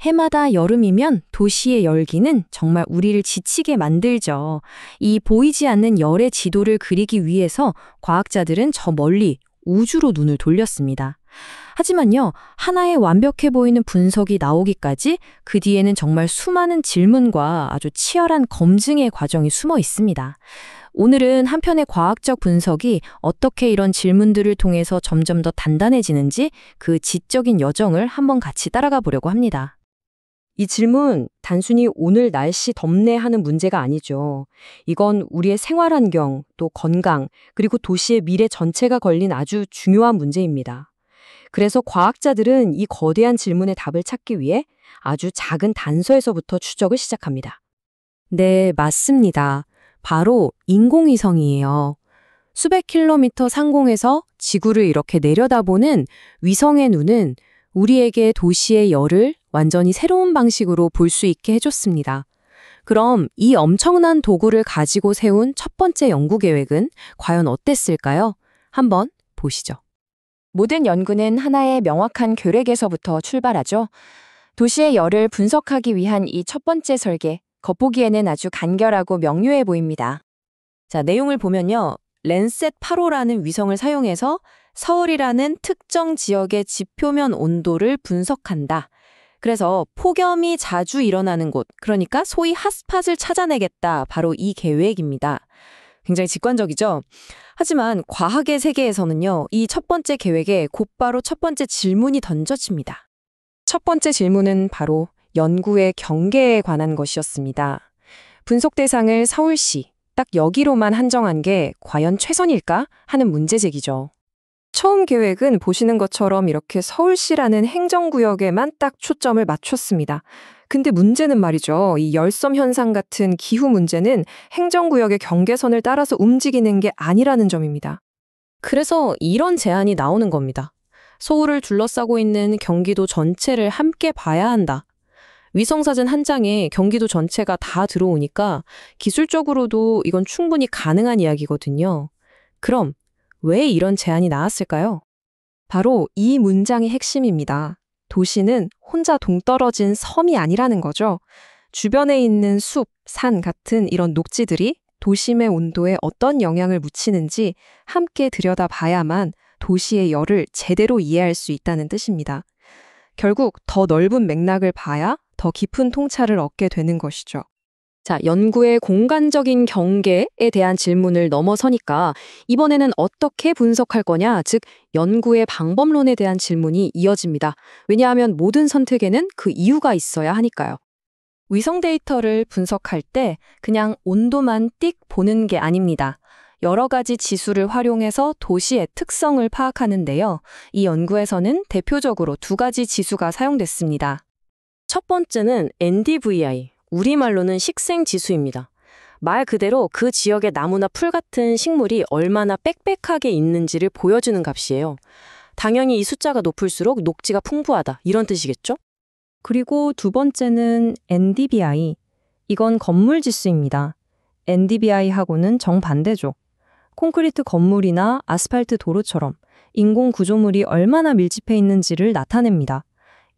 해마다 여름이면 도시의 열기는 정말 우리를 지치게 만들죠. 이 보이지 않는 열의 지도를 그리기 위해서 과학자들은 저 멀리 우주로 눈을 돌렸습니다. 하지만요, 하나의 완벽해 보이는 분석이 나오기까지 그 뒤에는 정말 수많은 질문과 아주 치열한 검증의 과정이 숨어 있습니다. 오늘은 한편의 과학적 분석이 어떻게 이런 질문들을 통해서 점점 더 단단해지는지 그 지적인 여정을 한번 같이 따라가 보려고 합니다. 이 질문, 단순히 오늘 날씨 덥네 하는 문제가 아니죠. 이건 우리의 생활 환경, 또 건강, 그리고 도시의 미래 전체가 걸린 아주 중요한 문제입니다. 그래서 과학자들은 이 거대한 질문의 답을 찾기 위해 아주 작은 단서에서부터 추적을 시작합니다. 네, 맞습니다. 바로 인공위성이에요. 수백 킬로미터 상공에서 지구를 이렇게 내려다보는 위성의 눈은 우리에게 도시의 열을 완전히 새로운 방식으로 볼 수 있게 해줬습니다. 그럼 이 엄청난 도구를 가지고 세운 첫 번째 연구 계획은 과연 어땠을까요? 한번 보시죠. 모든 연구는 하나의 명확한 계획에서부터 출발하죠. 도시의 열을 분석하기 위한 이 첫 번째 설계, 겉보기에는 아주 간결하고 명료해 보입니다. 자, 내용을 보면요. 랜셋 8호라는 위성을 사용해서 서울이라는 특정 지역의 지표면 온도를 분석한다. 그래서 폭염이 자주 일어나는 곳, 그러니까 소위 핫스팟을 찾아내겠다. 바로 이 계획입니다. 굉장히 직관적이죠? 하지만 과학의 세계에서는요, 이 첫 번째 계획에 곧바로 첫 번째 질문이 던져집니다. 첫 번째 질문은 바로 연구의 경계에 관한 것이었습니다. 분석 대상을 서울시, 딱 여기로만 한정한 게 과연 최선일까 하는 문제 제기죠. 처음 계획은 보시는 것처럼 이렇게 서울시라는 행정구역에만 딱 초점을 맞췄습니다. 근데 문제는 말이죠. 이 열섬 현상 같은 기후 문제는 행정구역의 경계선을 따라서 움직이는 게 아니라는 점입니다. 그래서 이런 제안이 나오는 겁니다. 서울을 둘러싸고 있는 경기도 전체를 함께 봐야 한다. 위성사진 한 장에 경기도 전체가 다 들어오니까 기술적으로도 이건 충분히 가능한 이야기거든요. 그럼 왜 이런 제안이 나왔을까요? 바로 이 문장의 핵심입니다. 도시는 혼자 동떨어진 섬이 아니라는 거죠. 주변에 있는 숲, 산 같은 이런 녹지들이 도심의 온도에 어떤 영향을 미치는지 함께 들여다봐야만 도시의 열을 제대로 이해할 수 있다는 뜻입니다. 결국 더 넓은 맥락을 봐야 더 깊은 통찰을 얻게 되는 것이죠. 자, 연구의 공간적인 경계에 대한 질문을 넘어서니까 이번에는 어떻게 분석할 거냐, 즉 연구의 방법론에 대한 질문이 이어집니다. 왜냐하면 모든 선택에는 그 이유가 있어야 하니까요. 위성 데이터를 분석할 때 그냥 온도만 띡 보는 게 아닙니다. 여러 가지 지수를 활용해서 도시의 특성을 파악하는데요. 이 연구에서는 대표적으로 두 가지 지수가 사용됐습니다. 첫 번째는 NDVI, 우리말로는 식생지수입니다. 말 그대로 그 지역의 나무나 풀 같은 식물이 얼마나 빽빽하게 있는지를 보여주는 값이에요. 당연히 이 숫자가 높을수록 녹지가 풍부하다, 이런 뜻이겠죠? 그리고 두 번째는 NDVI, 이건 건물지수입니다. NDVI하고는 정반대죠. 콘크리트 건물이나 아스팔트 도로처럼 인공 구조물이 얼마나 밀집해 있는지를 나타냅니다.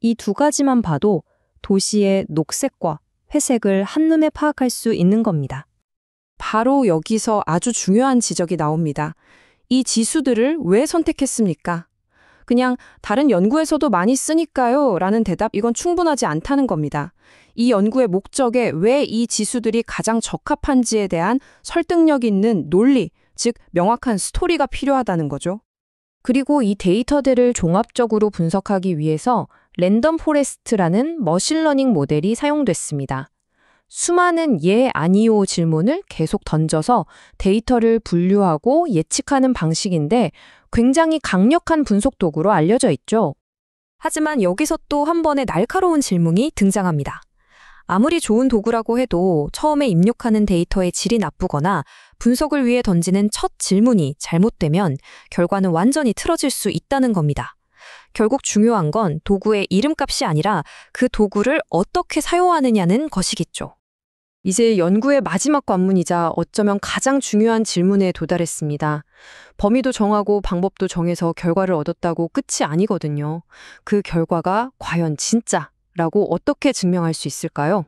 이 두 가지만 봐도 도시의 녹색과 회색을 한눈에 파악할 수 있는 겁니다. 바로 여기서 아주 중요한 지적이 나옵니다. 이 지수들을 왜 선택했습니까? 그냥 다른 연구에서도 많이 쓰니까요 라는 대답, 이건 충분하지 않다는 겁니다. 이 연구의 목적에 왜 이 지수들이 가장 적합한지에 대한 설득력 있는 논리, 즉 명확한 스토리가 필요하다는 거죠. 그리고 이 데이터들을 종합적으로 분석하기 위해서 랜덤 포레스트라는 머신러닝 모델이 사용됐습니다. 수많은 예, 아니요 질문을 계속 던져서 데이터를 분류하고 예측하는 방식인데 굉장히 강력한 분석 도구로 알려져 있죠. 하지만 여기서 또 한 번의 날카로운 질문이 등장합니다. 아무리 좋은 도구라고 해도 처음에 입력하는 데이터의 질이 나쁘거나 분석을 위해 던지는 첫 질문이 잘못되면 결과는 완전히 틀어질 수 있다는 겁니다. 결국 중요한 건 도구의 이름값이 아니라 그 도구를 어떻게 사용하느냐는 것이겠죠. 이제 연구의 마지막 관문이자 어쩌면 가장 중요한 질문에 도달했습니다. 범위도 정하고 방법도 정해서 결과를 얻었다고 끝이 아니거든요. 그 결과가 과연 진짜 라고 어떻게 증명할 수 있을까요?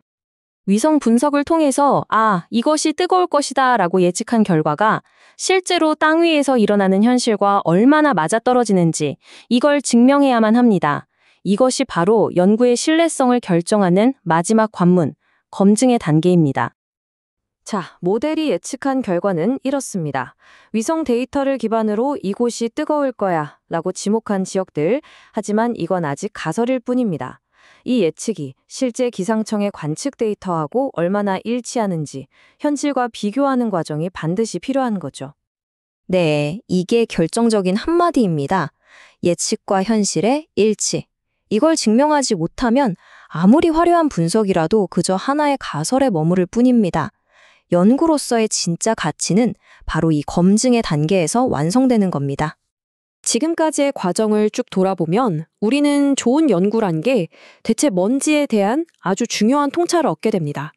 위성 분석을 통해서 이것이 뜨거울 것이다 라고 예측한 결과가 실제로 땅 위에서 일어나는 현실과 얼마나 맞아떨어지는지 이걸 증명해야만 합니다. 이것이 바로 연구의 신뢰성을 결정하는 마지막 관문, 검증의 단계입니다. 자, 모델이 예측한 결과는 이렇습니다. 위성 데이터를 기반으로 이곳이 뜨거울 거야 라고 지목한 지역들, 하지만 이건 아직 가설일 뿐입니다. 이 예측이 실제 기상청의 관측 데이터하고 얼마나 일치하는지 현실과 비교하는 과정이 반드시 필요한 거죠. 네, 이게 결정적인 한마디입니다. 예측과 현실의 일치. 이걸 증명하지 못하면 아무리 화려한 분석이라도 그저 하나의 가설에 머무를 뿐입니다. 연구로서의 진짜 가치는 바로 이 검증의 단계에서 완성되는 겁니다. 지금까지의 과정을 쭉 돌아보면 우리는 좋은 연구란 게 대체 뭔지에 대한 아주 중요한 통찰을 얻게 됩니다.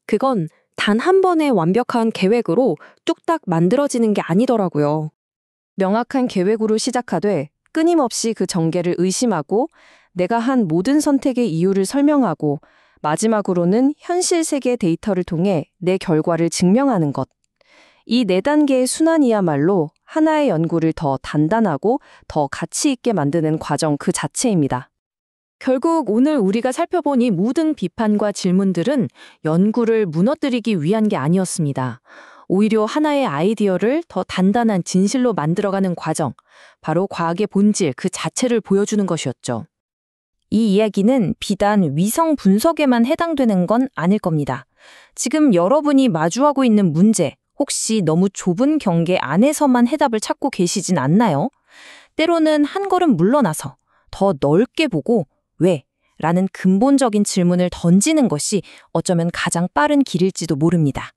그건 단 한 번의 완벽한 계획으로 뚝딱 만들어지는 게 아니더라고요. 명확한 계획으로 시작하되 끊임없이 그 전개를 의심하고 내가 한 모든 선택의 이유를 설명하고 마지막으로는 현실 세계 데이터를 통해 내 결과를 증명하는 것. 이 4단계의 순환이야말로 하나의 연구를 더 단단하고 더 가치 있게 만드는 과정 그 자체입니다. 결국 오늘 우리가 살펴본 이 모든 비판과 질문들은 연구를 무너뜨리기 위한 게 아니었습니다. 오히려 하나의 아이디어를 더 단단한 진실로 만들어가는 과정, 바로 과학의 본질 그 자체를 보여주는 것이었죠. 이 이야기는 비단 위성 분석에만 해당되는 건 아닐 겁니다. 지금 여러분이 마주하고 있는 문제, 혹시 너무 좁은 경계 안에서만 해답을 찾고 계시진 않나요? 때로는 한 걸음 물러나서 더 넓게 보고 왜? 라는 근본적인 질문을 던지는 것이 어쩌면 가장 빠른 길일지도 모릅니다.